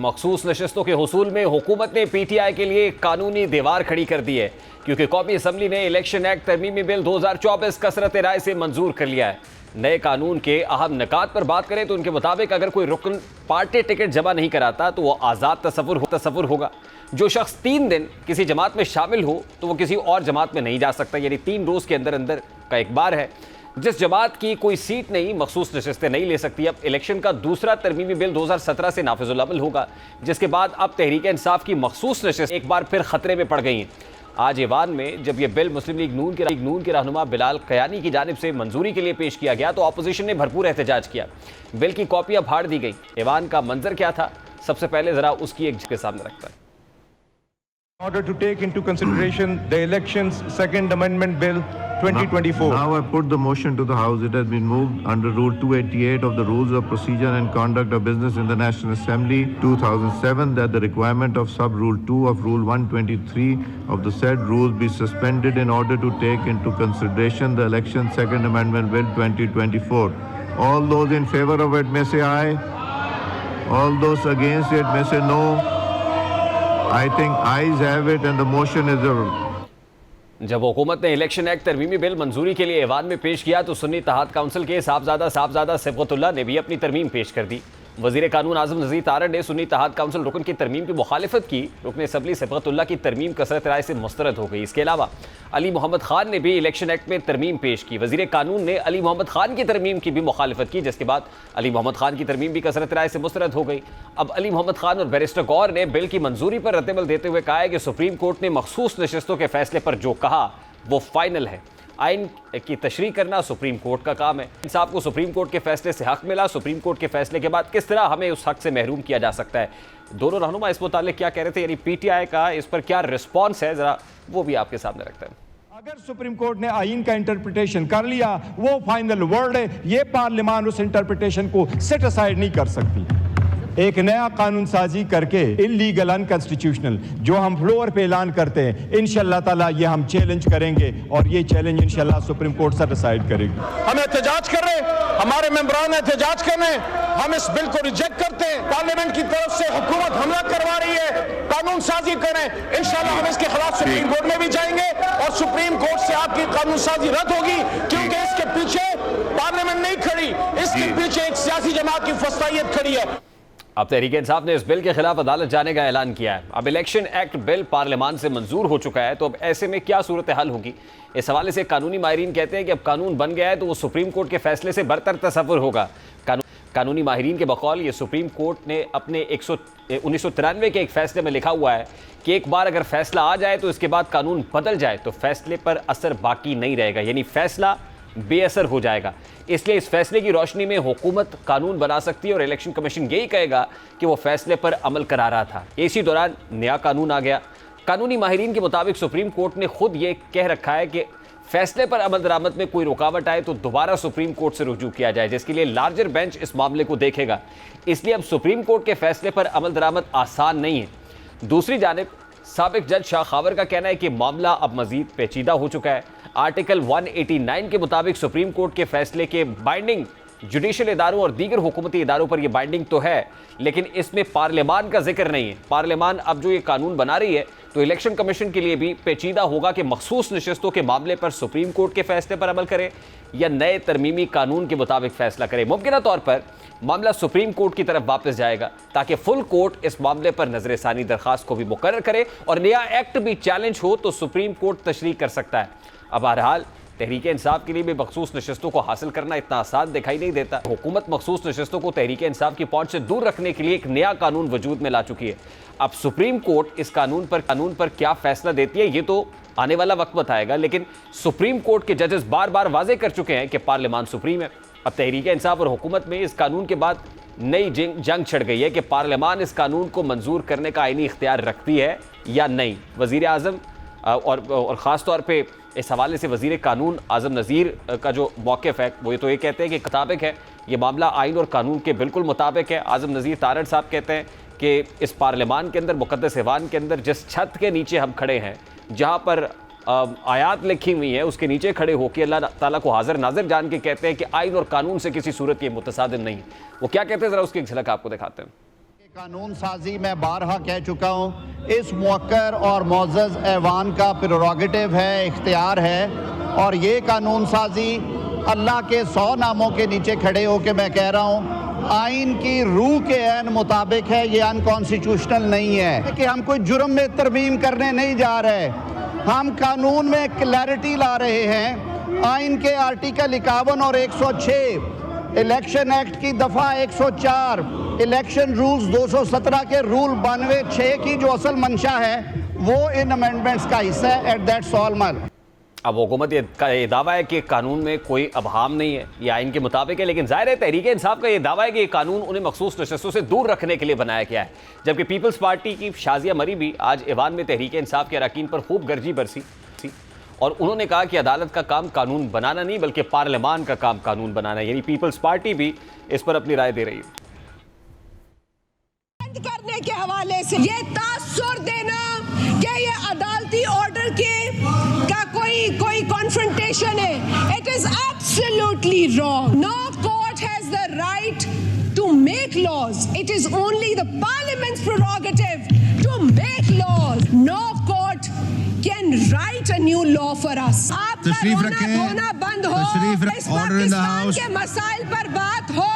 मखसूस नशस्तों के हुसूल में हुकूमत ने PTI के लिए कानूनी दीवार खड़ी कर दी है, क्योंकि कौमी असम्बली ने इलेक्शन एक्ट तरमीमी बिल 2024 कसरत राय से मंजूर कर लिया है। नए कानून के अहम निकात पर बात करें तो उनके मुताबिक अगर कोई रुकन पार्टी टिकट जमा नहीं कराता तो वह आज़ाद तसव्वुर होगा। जो शख्स 3 दिन किसी जमात में शामिल हो तो वह किसी और जमात में नहीं जा सकता, यानी 3 रोज़ के अंदर अंदर का एक बार है। जिस जमात की कोई सीट नहीं, मखसूस नशस्तें नहीं ले सकती। अब इलेक्शन का दूसरा तरमीमी बिल 2017 से नाफिजुल अमल होगा, जिसके बाद अब तहरीक इंसाफ की मखसूस नशस्त एक बार फिर खतरे में पड़ गई हैं। आज ईवान में जब यह बिल मुस्लिम लीग नून के रहनुमा बिलाल कयानी की जानिब से मंजूरी के लिए पेश किया गया तो अपोजिशन ने भरपूर एहतजाज किया। बिल की कॉपियां फाड़ दी गई। ईवान का मंजर क्या था, सबसे पहले जरा उसकी एक के सामने रखता है। In order to take into consideration the elections second amendment bill 2024. Now I put the motion to the House. It has been moved under Rule 288 of the Rules of Procedure and Conduct of Business in the National Assembly 2007 that the requirement of sub-rule 2 of Rule 123 of the said rules be suspended in order to take into consideration the election second amendment bill 2024. All those in favor of it may say aye. All those against it may say no. I think ayes have it and the motion is जब हुकूमत ने election act तरमीमी bill मंजूरी के लिए Ivan में पेश किया तो सुन्नी इत्तेहाद काउंसिल के साहबजादा सिबगतुल्लाह ने भी अपनी तरमीम पेश कर दी। वज़ीर कानून आज़म नज़ीर तारड़ ने सुन्नी इत्तेहाद काउंसिल रुकन की तरमीम की मुखालिफत की। रुकन असम्बली सिबगतुल्लाह की तरमीम कसरत राय से मुस्तरद हो गई। इसके अलावा अली मोहम्मद खान ने भी इलेक्शन एक्ट में तरमीम पेश की। वज़ीर कानून ने अली मोहम्मद खान की तरमीम की भी मुखालिफत की, जिसके बाद अली मोहम्मद खान की तरमीम भी कसरत राय से मुस्तरद हो गई। अब अली मोहम्मद खान और बैरिस्टर गौर ने बिल की मंजूरी पर रद्दअमल देते हुए कहा है कि सुप्रीम कोर्ट ने मखसूस नशस्तों के फैसले पर जो कहा वो फाइनल है। आइन की तशरीह करना सुप्रीम कोर्ट का काम है। इंसाफ को सुप्रीम कोर्ट के फैसले से हक मिला। सुप्रीम कोर्ट के फैसले के बाद किस तरह हमें उस हक से महरूम किया जा सकता है। दोनों रहनुमा इस मुतालिक क्या कह रहे थे, यानी PTI का इस पर क्या रिस्पॉन्स है, जरा वो भी आपके सामने रखते हैं। अगर सुप्रीम कोर्ट ने आइन का इंटरप्रिटेशन कर लिया वो फाइनल वर्ड है। ये पार्लियामान उस इंटरप्रिटेशन को सेट असाइड नहीं कर सकती। एक नया कानून साजी करके इलीगल अनकॉन्स्टिट्यूशनल जो हम फ्लोर पे ऐलान करते हैं, इंशाल्लाह ताला ये हम चैलेंज करेंगे और ये चैलेंज इंशाल्लाह सुप्रीम कोर्ट से डिसाइड करेगी। हम एहतजाज कर रहे हैं, हमारे मेंबरान एहतजाज कर रहे हैं, हम इस बिल को रिजेक्ट करते हैं। पार्लियामेंट की तरफ से हुकूमत हमला करवा रही है, कानून साजी करें। इंशाल्लाह हम इसके खिलाफ सुप्रीम कोर्ट में भी जाएंगे और सुप्रीम कोर्ट से आपकी कानून साजी रद्द होगी, क्योंकि इसके पीछे पार्लियामेंट नहीं खड़ी, इसके पीछे एक सियासी जमात की फस्तायत खड़ी है। अब तहरीक इंसाफ ने इस बिल के खिलाफ अदालत जाने का ऐलान किया है। अब इलेक्शन एक्ट बिल पार्लियामान से मंजूर हो चुका है, तो अब ऐसे में क्या सूरत हाल होगी। इस हवाले से कानूनी माहिरीन कहते हैं कि अब कानून बन गया है तो वो सुप्रीम कोर्ट के फैसले से बरतर तसव्वुर होगा। कानूनी माहिरीन के बकौल ये सुप्रीम कोर्ट ने अपने 1993 के एक फैसले में लिखा हुआ है कि एक बार अगर फैसला आ जाए तो इसके बाद कानून बदल जाए तो फैसले पर असर बाकी नहीं रहेगा, यानी फैसला बेअसर हो जाएगा। इसलिए इस फैसले की रोशनी में हुकूमत कानून बना सकती है और इलेक्शन कमीशन यही कहेगा कि वो फैसले पर अमल करा रहा था। इसी दौरान नया कानून आ गया। कानूनी माहिरीन के मुताबिक सुप्रीम कोर्ट ने खुद ये कह रखा है कि फैसले पर अमल दरामद में कोई रुकावट आए तो दोबारा सुप्रीम कोर्ट से रुजू किया जाए, जिसके लिए लार्जर बेंच इस मामले को देखेगा। इसलिए अब सुप्रीम कोर्ट के फैसले पर अमल दरामद आसान नहीं है। दूसरी जानिब साबिक जज शाह खावर का कहना है कि मामला अब मजीद पेचीदा हो चुका है। आर्टिकल 189 के मुताबिक सुप्रीम कोर्ट के फैसले के बाइंडिंग जुडिशल इदारों और दीगर हुकूमती इदारों पर यह बाइंडिंग तो है, लेकिन इसमें पार्लियामान का जिक्र नहीं है। पार्लियामान अब जो ये कानून बना रही है तो इलेक्शन कमीशन के लिए भी पेचीदा होगा कि मखसूस नशस्तों के मामले पर सुप्रीम कोर्ट के फैसले पर अमल करे या नए तरमीमी कानून के मुताबिक फैसला करे। मुमकिन तौर पर मामला सुप्रीम कोर्ट की तरफ वापस जाएगा ताकि फुल कोर्ट इस मामले पर नजरसानी दरखास्त को भी मुकर्रर करे और नया एक्ट भी चैलेंज हो तो सुप्रीम कोर्ट तशरीह कर सकता है। अब बहरहाल तहरीक इंसाफ के लिए भी मखसूस नशस्तों को हासिल करना इतना आसान दिखाई नहीं देता। हुकूमत मखसूस नशस्तों को तहरीक इंसाफ की पहुंच से दूर रखने के लिए एक नया कानून वजूद में ला चुकी है। अब सुप्रीम कोर्ट इस कानून पर क्या फैसला देती है ये तो आने वाला वक्त बताएगा, लेकिन सुप्रीम कोर्ट के जजेस बार बार वाजे कर चुके हैं कि पार्लियामान सुप्रीम है। अब तहरीक इंसाफ और हुकूमत में इस कानून के बाद नई जंग छिड़ गई है कि पार्लियामान इस कानून को मंजूर करने का आईनी इख्तियार रखती है या नहीं। वज़ीर आज़म और ख़ास तौर पे इस हवाले से वज़ीर कानून आज़म नज़ीर का जो मौक़िफ़ है वो तो ये कहते हैं कि मुताबिक है, ये मामला आइन और कानून के बिल्कुल मुताबिक है। आज़म नज़ीर तारड़ साहब कहते हैं कि इस पार्लियामान के अंदर मुक़द्दस ऐवान के अंदर जिस छत के नीचे हम खड़े हैं, जहाँ पर आयात लिखी हुई है, उसके नीचे खड़े होकर अल्लाह ताला को हाज़िर नाज़िर जान के कहते हैं कि आइन और कानून से किसी सूरत के मुतसादिम नहीं। वो क्या कहते हैं, ज़रा उसकी एक झलक आपको दिखाते हैं। कानून साजी मैं बारहा कह चुका हूँ, इस मुवक्कर और मोअज़्ज़ज़ ऐवान का प्रेरोगेटिव है, इख्तियार है, और ये कानून साजी अल्लाह के 100 नामों के नीचे खड़े होकर मैं कह रहा हूँ आइन की रूह के ऐन मुताबिक है, ये अनकॉन्स्टिट्यूशनल नहीं है कि हम कोई जुर्म में तरमीम करने नहीं जा रहे, हम कानून में क्लैरिटी ला रहे हैं। आइन के आर्टिकल 51 और 106, इलेक्शन एक्ट की दफ़ा 104, इलेक्शन रूल्स 217 के रूल 92(6) की जो असल मंशा है वो इन अमेंडमेंट्स का हिस्सा है। एट दैट सॉल्मर अब हुकूमत का ये दावा है कि कानून में कोई अभाम नहीं है, ये आइन के मुताबिक है, लेकिन जाहिर है तहरीक इंसाफ का ये दावा है कि ये कानून उन्हें मखसूस नशस्तों से दूर रखने के लिए बनाया गया है। जबकि पीपल्स पार्टी की शाजिया मरी भी आज ऐवान में तहरीक इंसाफ के अरकान पर खूब गर्जी बरसी और उन्होंने कहा कि अदालत का काम कानून बनाना नहीं बल्कि पार्लियामान का काम कानून बनाना है। यानी पीपल्स पार्टी भी इस पर अपनी राय दे रही है। करने के हवाले से ये तासुर देना कि ये अदालती ऑर्डर के का कोई कॉन्फ्रंटेशन है, it is absolutely wrong. No court has the right to make laws, it is only the parliament's prerogative to make laws. No court can write a new law for us. आप तशरीफ रखें, बंद हो, तशरीफ इस order in the Pakistan house के मसाइल पर बात हो।